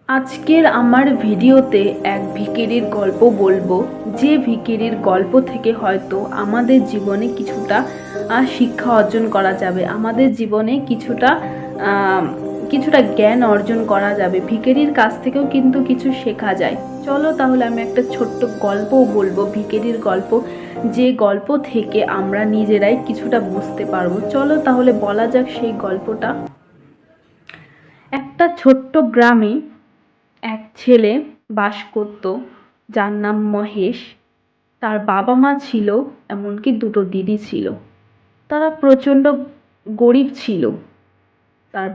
আজকের আমার ভিডিওতে এক ভিখিরির গল্প বলবো, যে ভিখিরির গল্প থেকে হয়তো আমাদের জীবনে কিছুটা শিক্ষা অর্জন করা যাবে, আমাদের জীবনে কিছুটা জ্ঞান অর্জন করা যাবে। ভিখিরির কাছ থেকেও কিন্তু কিছু শেখা যায়। চলো তাহলে আমি একটা ছোট্ট গল্পও বলবো, ভিখিরির গল্প, যে গল্প থেকে আমরা নিজেরাই কিছুটা বুঝতে পারবো। চলো তাহলে বলা যাক সেই গল্পটা। একটা ছোট্ট গ্রামে এক ছেলে বাস করত, যার নাম মহেশ। তার বাবা মা ছিল, এমনকি দুটো দিদি ছিল। তারা প্রচণ্ড গরিব ছিল। তার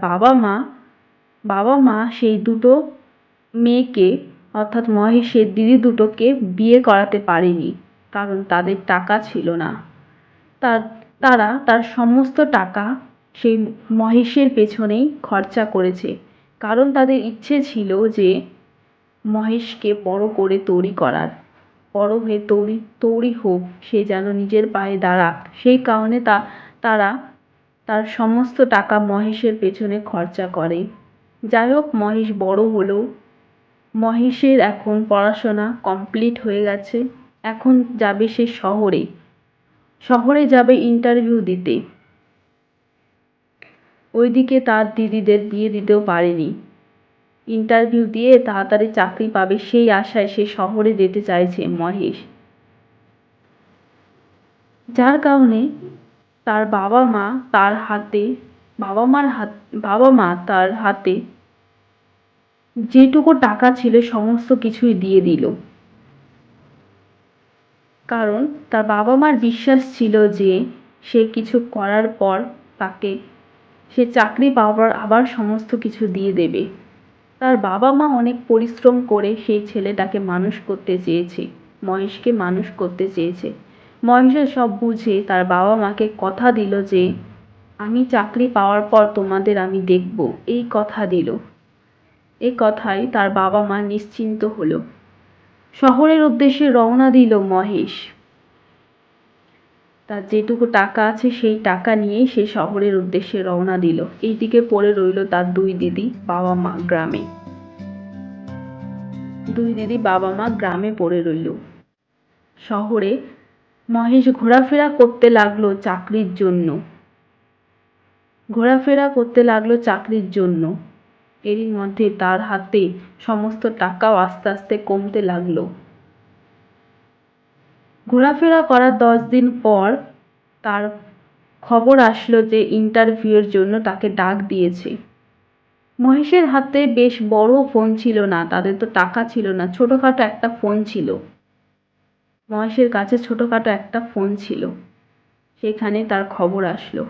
বাবা মা সেই দুটো মেয়েকে, অর্থাৎ মহেশের দিদি দুটোকে বিয়ে করাতে পারেনি, কারণ তাদের টাকা ছিল না। তার তারা তার সমস্ত টাকা সেই মহেশের পেছনেই খরচা করেছে, কারণ তাদের ইচ্ছে ছিল যে মহেশকে বড় করে তৈরি করার, বড় হয়ে তৈরি হোক, সে যেন নিজের পায়ে দাঁড়াক। সেই কারণে তারা তার সমস্ত টাকা মহেশের পেছনে খরচা করে। যাই হোক, মহেশ বড় হলো। মহেশের এখন পড়াশোনা কমপ্লিট হয়ে গেছে। এখন যাবে সে শহরে যাবে ইন্টারভিউ দিতে। ওইদিকে তার দিদিদের বিয়ে দিতেও পারেনি। ইন্টারভিউ দিয়ে তাড়াতাড়ি চাকরি পাবে সেই আশায় সে শহরে যেতে চাইছে মহেশ। যার কারণে তার বাবা মা তার হাতে যেটুকু টাকা ছিল সমস্ত কিছুই দিয়ে দিল, কারণ তার বাবা মার বিশ্বাস ছিল যে সে কিছু করার পর তাকে, সে চাকরি পাওয়ার আবার সমস্ত কিছু দিয়ে দেবে। তার বাবা মা অনেক পরিশ্রম করে সেই ছেলেটাকে মানুষ করতে চেয়েছে, মহেশকে মানুষ করতে চেয়েছে। মহেশের সব বুঝে তার বাবা মাকে কথা দিল যে আমি চাকরি পাওয়ার পর তোমাদের আমি দেখব, এই কথা দিল। এই কথায় তার বাবা মা নিশ্চিন্ত হলো। শহরের উদ্দেশ্যে রওনা দিল মহেশ। তার যেটুকু টাকা আছে সেই টাকা নিয়েই সে শহরের উদ্দেশ্যে রওনা দিল। এইদিকে পড়ে রইল তার দুই দিদি বাবা মা গ্রামে পড়ে রইল। শহরে মহেশ ঘোরাফেরা করতে লাগলো চাকরির জন্য। এরই মধ্যে তার হাতে সমস্ত টাকাও আস্তে আস্তে কমতে লাগলো। ঘোরাফেরা করার 10 দিন পর তার খবর আসলো যে ইন্টারভিউয়ের জন্য তাকে ডাক দিয়েছে। মহেশের হাতে বেশ বড় ফোন ছিল না, তাদের তো টাকা ছিল না, ছোটখাটো একটা ফোন ছিল। মহেশের কাছে ছোটখাটো একটা ফোন ছিল। সেখানে তার খবর আসলো।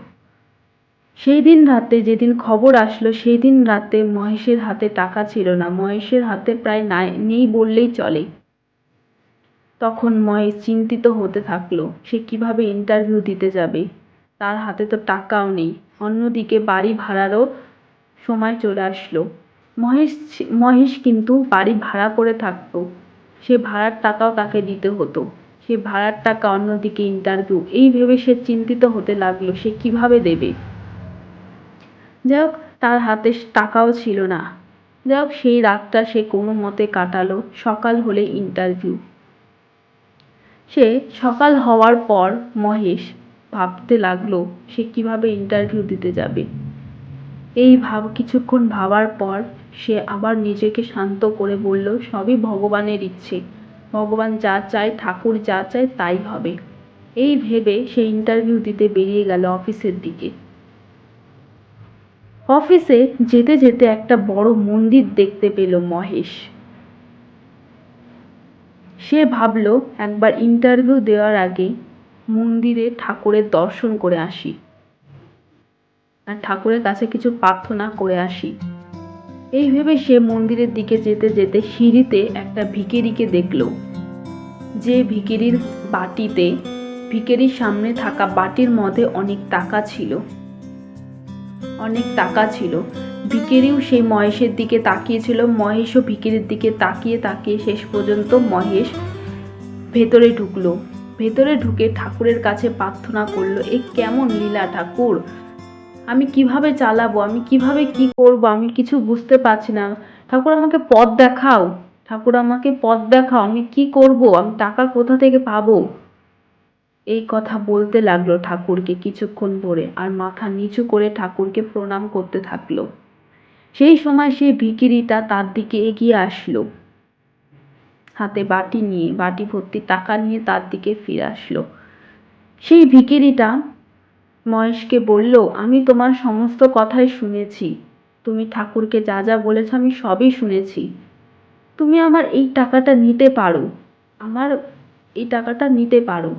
যেদিন খবর আসলো সেই দিন রাতে মহেশের হাতে টাকা ছিল না, মহেশের হাতে প্রায় নেই বললেই চলে। তখন মহেশ চিন্তিত হতে থাকলো, সে কিভাবে ইন্টারভিউ দিতে যাবে, তার হাতে তো টাকাও নেই। অন্যদিকে বাড়ি ভাড়ারও সময় চলে আসলো। মহেশ কিন্তু বাড়ি ভাড়া করে থাকতো, সে ভাড়ার টাকাও তাকে দিতে হতো। সে ভাড়ার টাকা, অন্যদিকে ইন্টারভিউ, এই ভেবে সে চিন্তিত হতে লাগলো সে কিভাবে দেবে। যাই হোক, তার হাতে টাকাও ছিল না। যাই হোক, সেই রাতটা সে কোনো মতে কাটালো। সকাল হলে ইন্টারভিউ। সকাল হওয়ার পর মহেশ ভাবতে লাগলো সে কিভাবে ইন্টারভিউ দিতে যাবে। কিছুক্ষণ ভাবার পর সে আবার নিজেকে শান্ত করে বলল, সবই ভগবানের ইচ্ছে, ভগবান যা চায়, ঠাকুর যা চায় তাই হবে। এই ভেবে সে ইন্টারভিউ দিতে বেরিয়ে গেল অফিসের দিকে। অফিসে যেতে যেতে একটা বড় মন্দির দেখতে পেল মহেশ। সে ভাবল একবার ইন্টারভিউ দেওয়ার আগে মন্দিরে ঠাকুরের দর্শন করে আসি, আর ঠাকুরের কাছে কিছু প্রার্থনা করে আসি। এই ভেবে সে মন্দিরের দিকে যেতে যেতে সিঁড়িতে একটা ভিখিরিকে দেখল। যে ভিখিরির সামনে থাকা বাটির মধ্যে অনেক টাকা ছিল। ভিখিরিও সেই মহেশের দিকে তাকিয়েছিল। মহেশও ভিখিরির দিকে তাকিয়ে তাকিয়ে শেষ পর্যন্ত মহেশ ভেতরে ঢুকে ঠাকুরের কাছে প্রার্থনা করলো, এ কেমন লীলা ঠাকুর, আমি কিভাবে চালাবো, আমি কিভাবে কি করব, আমি কিছু বুঝতে পারছি না। ঠাকুর আমাকে পথ দেখাও, ঠাকুর আমাকে পথ দেখাও, আমি কি করব, আমি টাকা কোথা থেকে পাবো। এই কথা বলতে লাগলো ঠাকুরকে কিছুক্ষণ ধরে, আর মাথা নিচু করে ঠাকুরকে প্রণাম করতে থাকলো। সেই সময় সেই ভিখিরিটা তার দিকে এগিয়ে আসলো, হাতে বাটি নিয়ে, বাটি ভর্তি টাকা নিয়ে তার দিকে ফিরে আসলো। সেই ভিখিরিটা মহেশকে বলল, আমি তোমার সমস্ত কথাই শুনেছি, তুমি ঠাকুরকে যা যা বলেছ আমি সবই শুনেছি, তুমি আমার এই টাকাটা নিতে পারো, আমার এই টাকাটা নিতে পারো।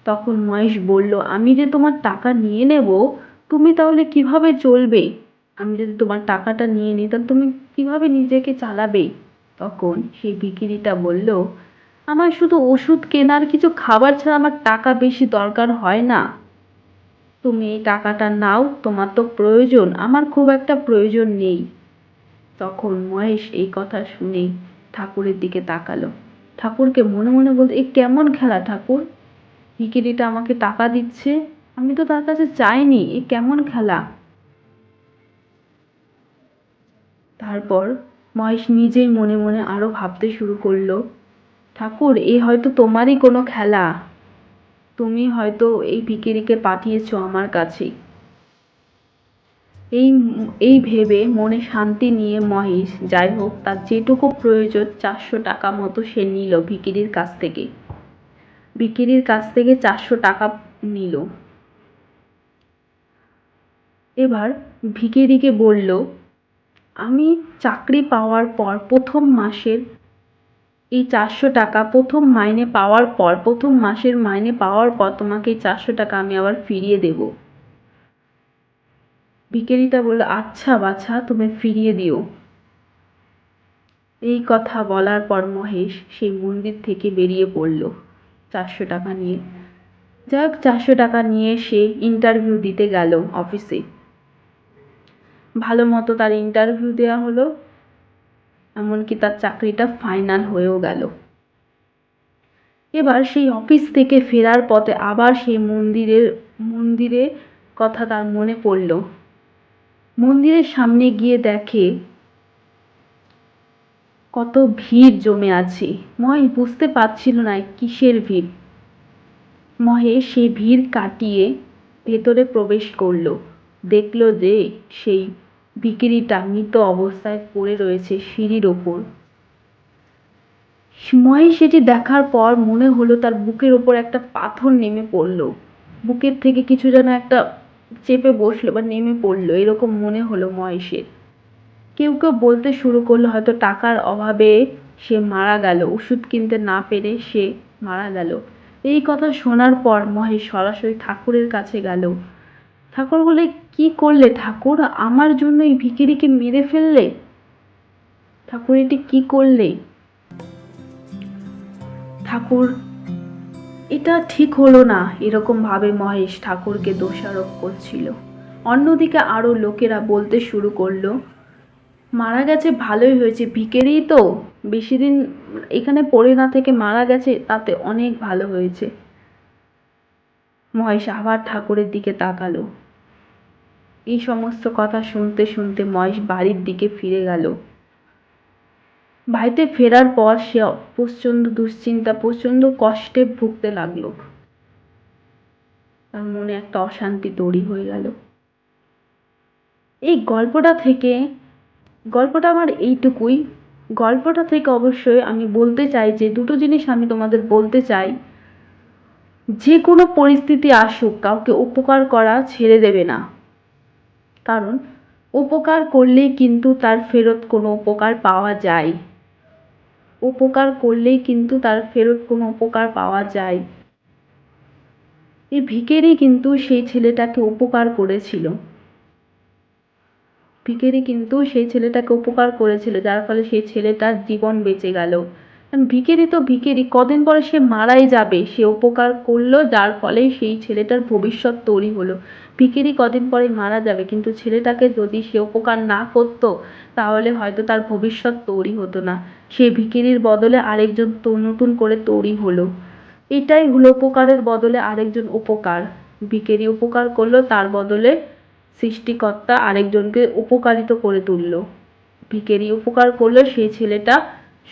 তখন মহেশ বলল, আমি যে তোমার টাকা নিয়ে নেব, তুমি তাহলে কিভাবে চলবে? আমি যদি তোমার টাকাটা নিয়ে নিই তাহলে তুমি কিভাবে নিজেকে চালাবে? তখন সেই ভিখিরিটা বলল, আমার শুধু ওষুধ কেনার কিছু খাবার ছাড়া আমার টাকা বেশি দরকার হয় না, তুমি এই টাকাটা নাও, তোমার তো প্রয়োজন, আমার খুব একটা প্রয়োজন নেই। তখন মহেশ এই কথা শুনেই ঠাকুরের দিকে তাকালো। ঠাকুরকে মনে মনে বলতে, এ কেমন খেলা ঠাকুর, ভিখিরিটা আমাকে টাকা দিচ্ছে, আমি তো তার কাছে চাইনি, এ কেমন খেলা। তারপর মহেশ নিজেই মনে মনে আরো ভাবতে শুরু করলো, ঠাকুর এ হয়তো তোমারই কোনো খেলা, তুমি হয়তো এই ভিখিরিকে পাঠিয়েছো আমার কাছে। এই এই ভেবে মনে শান্তি নিয়ে মহেশ যাই হোক তার যেটুকু প্রয়োজন 400 টাকা মতো সে নিল ভিখিরির কাছ থেকে। ভিখিরির কাছ থেকে 400 টাকা নিল। এবার ভিখিরিকে বলল, আমি চাকরি পাওয়ার পর প্রথম মাসের এই 400 টাকা, প্রথম মাইনে পাওয়ার পর, প্রথম মাসের মাইনে পাওয়ার পর তোমাকে এই 400 টাকা আমি আবার ফিরিয়ে দেব। ভিখিরিটা বলল, আচ্ছা বাছা, তুমি ফিরিয়ে দিও। এই কথা বলার পর মহেশ সেই মন্দির থেকে বেরিয়ে পড়ল 400 টাকা নিয়ে। যাই হোক 400 টাকা নিয়ে সে ইন্টারভিউ দিতে গেল অফিসে। ভালো মতো তার ইন্টারভিউ দেওয়া হলো, এমনকি তার চাকরিটা ফাইনাল হয়েও গেল। এবার সেই অফিস থেকে ফেরার পথে আবার সেই মন্দিরের কথা তার মনে পড়ল। মন্দিরের সামনে গিয়ে দেখে কত ভিড় জমে আছে। মহেশ বুঝতে পারছিল না কিসের ভিড়। মহেশ সেই ভিড় কাটিয়ে ভেতরে প্রবেশ করলো। দেখলো যে সেই ভিখিরিটা মৃত অবস্থায় পড়ে রয়েছে সিঁড়ির ওপর। মহেশ সেটি দেখার পর মনে হলো তার বুকের ওপর একটা পাথর নেমে পড়লো, বুকের থেকে কিছু যেন একটা চেপে বসলো বা নেমে পড়লো, এরকম মনে হলো মহেশের। কেউ কেউ বলতে শুরু করলো হয়তো টাকার অভাবে সে মারা গেল, ওষুধ কিনতে না পেরে সে মারা গেল। এই কথা শোনার পর মহেশ সরাসরি ঠাকুরের কাছে গেল। ঠাকুর বলে, কি করলে ঠাকুর, আমার জন্য এই ভিখিরিকে মেরে ফেললে, ঠাকুর এটি কি করলে? ঠাকুর এটা ঠিক হলো না, এরকম ভাবে মহেশ ঠাকুরকে দোষারোপ করছিল। অন্যদিকে আরো লোকেরা বলতে শুরু করলো, মারা গেছে ভালোই হয়েছে, ভিখিরি তো বেশি দিন এখানে পড়ে না থেকে মারা গেছে, তাতে অনেক ভালো হয়েছে। মহেশ আবার ঠাকুরের দিকে তাকালো। এই সমস্ত কথা শুনতে শুনতে মহেশ বাড়ির দিকে ফিরে গেল। বাড়িতে ফেরার পর সে প্রচন্ড দুশ্চিন্তা, প্রচন্ড কষ্টে ভুগতে লাগলো। তার মনে একটা অশান্তি তৈরি হয়ে গেল। এই গল্পটা আমার এইটুকুই। গল্পটা থেকে অবশ্যই আমি বলতে চাই যে দুটো জিনিস আমি তোমাদের বলতে চাই। যে কোনো পরিস্থিতি আসুক কাউকে উপকার করা ছেড়ে দেবে না, কারণ উপকার করলেই কিন্তু তার ফেরত কোনো উপকার পাওয়া যায়। উপকার করলেই কিন্তু তার ফেরত কোনো উপকার পাওয়া যায়। এই ভিখিরি কিন্তু সেই ছেলেটাকে উপকার করেছিল। ভিখিরি কিন্তু সেই ছেলেটাকে উপকার করেছিল, যার ফলে সেই ছেলেটার জীবন বেঁচে গেল। ভিখিরি তো ভিখিরি, কদিন পরে সে মারাই যাবে, সে উপকার করলো যার ফলে সেই ছেলেটার ভবিষ্যৎ তৈরি হলো। ভিখিরি কদিন পরে মারা যাবে, কিন্তু ছেলেটাকে যদি সে উপকার না করতো তাহলে হয়তো তার ভবিষ্যৎ তৈরি হতো না। সে ভিখিরির বদলে আরেকজন নতুন করে তৈরি হলো। এটাই হলো উপকারের বদলে আরেকজন উপকার। ভিখিরি উপকার করলো, তার বদলে সৃষ্টিকর্তা আরেকজনকে উপকারিত করে তুললো। ভিখারি উপকার করলে সেই ছেলেটা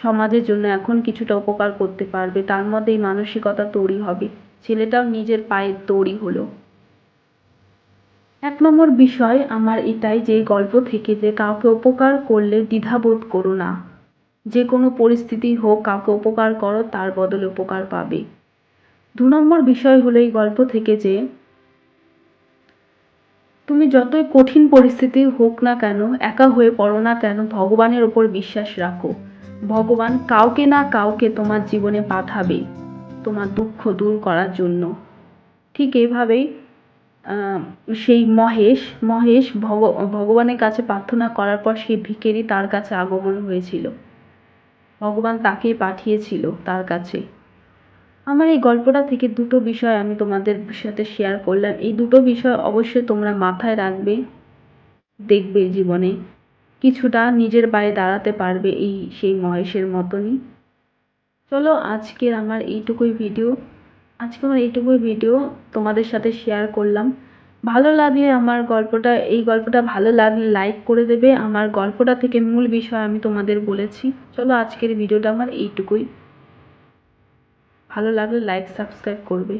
সমাজের জন্য এখন কিছুটা উপকার করতে পারবে, তার মধ্যে এই মানসিকতা তৈরি হবে, ছেলেটাও নিজের পায়ে তৈরি হলো। 1 নম্বর বিষয় আমার এটাই যে গল্প থেকে যে কাউকে উপকার করলে দ্বিধাবোধ করো না, যে কোনো পরিস্থিতি হোক কাউকে উপকার করো, তার বদলে উপকার পাবে। 2 নম্বর বিষয় হলো এই গল্প থেকে যে তুমি যতই কঠিন পরিস্থিতি হোক না কেন, একা হয়ে পড়ো না কেন, ভগবানের ওপর বিশ্বাস রাখো। ভগবান কাউকে না কাউকে তোমার জীবনে পাঠাবে তোমার দুঃখ দূর করার জন্য। ঠিক এইভাবেই সেই মহেশ ভগবানের কাছে প্রার্থনা করার পর সেই ভিখারি তার কাছে আগমন হয়েছিল, ভগবান তাকেই পাঠিয়েছিল তার কাছে। আমার এই গল্পটা থেকে দুটো বিষয় আমি তোমাদের সাথে শেয়ার করলাম, এই দুটো বিষয় অবশ্যই তোমরা মাথায় রাখবে, দেখবে জীবনে কিছুটা নিজের পায়ে দাঁড়াতে পারবে এই সেই মহেশের মতনই। চলো আজকের আমার এইটুকুই ভিডিও তোমাদের সাথে শেয়ার করলাম। ভালো লাগলে এই গল্পটা ভালো লাগলে লাইক করে দেবে। আমার গল্পটা থেকে মূল বিষয় আমি তোমাদের বলেছি। চলো আজকের ভিডিওটা আমার এইটুকুই। ভালো লাগলে লাইক সাবস্ক্রাইব করবে।